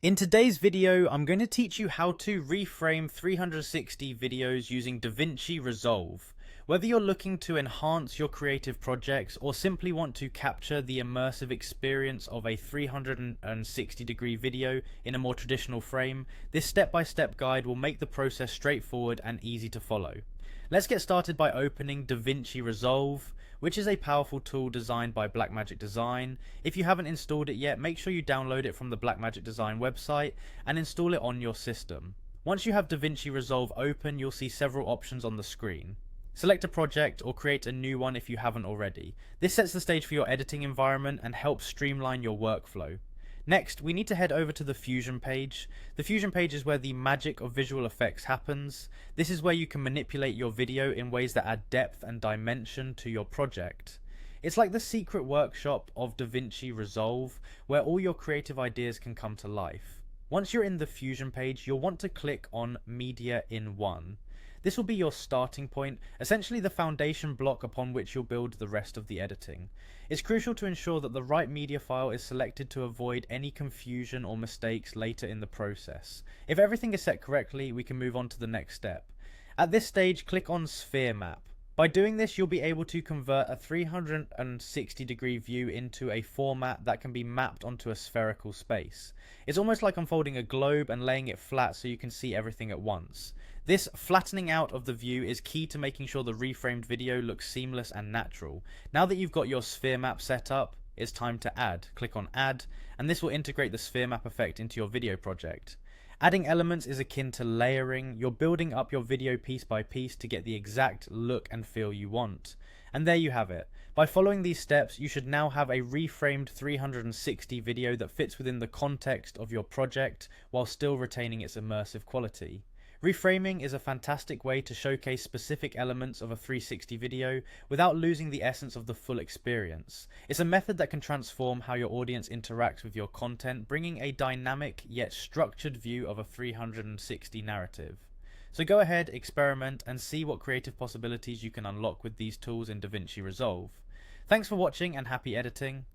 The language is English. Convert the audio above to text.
In today's video, I'm going to teach you how to reframe 360 videos using Davinci Resolve. Whether you're looking to enhance your creative projects or simply want to capture the immersive experience of a 360-degree video in a more traditional frame, this step-by-step guide will make the process straightforward and easy to follow. Let's get started by opening Davinci Resolve, which is a powerful tool designed by Blackmagic Design. If you haven't installed it yet, make sure you download it from the Blackmagic Design website and install it on your system. Once you have Davinci Resolve open, you'll see several options on the screen. Select a project or create a new one if you haven't already. This sets the stage for your editing environment and helps streamline your workflow. Next, we need to head over to the Fusion page. The Fusion page is where the magic of visual effects happens. This is where you can manipulate your video in ways that add depth and dimension to your project. It's like the secret workshop of Davinci Resolve, where all your creative ideas can come to life. Once you're in the Fusion page, you'll want to click on Media in One. This will be your starting point, essentially the foundation block upon which you'll build the rest of the editing. It's crucial to ensure that the right media file is selected to avoid any confusion or mistakes later in the process. If everything is set correctly, we can move on to the next step. At this stage, click on Sphere Map. By doing this, you'll be able to convert a 360-degree view into a format that can be mapped onto a spherical space. It's almost like unfolding a globe and laying it flat so you can see everything at once. This flattening out of the view is key to making sure the reframed video looks seamless and natural. Now that you've got your sphere map set up, it's time to add. Click on Add, and this will integrate the sphere map effect into your video project. Adding elements is akin to layering. You're building up your video piece by piece to get the exact look and feel you want. And there you have it. By following these steps, you should now have a reframed 360 video that fits within the context of your project while still retaining its immersive quality. Reframing is a fantastic way to showcase specific elements of a 360 video without losing the essence of the full experience. It's a method that can transform how your audience interacts with your content, bringing a dynamic yet structured view of a 360 narrative. So go ahead, experiment, and see what creative possibilities you can unlock with these tools in Davinci Resolve. Thanks for watching and happy editing.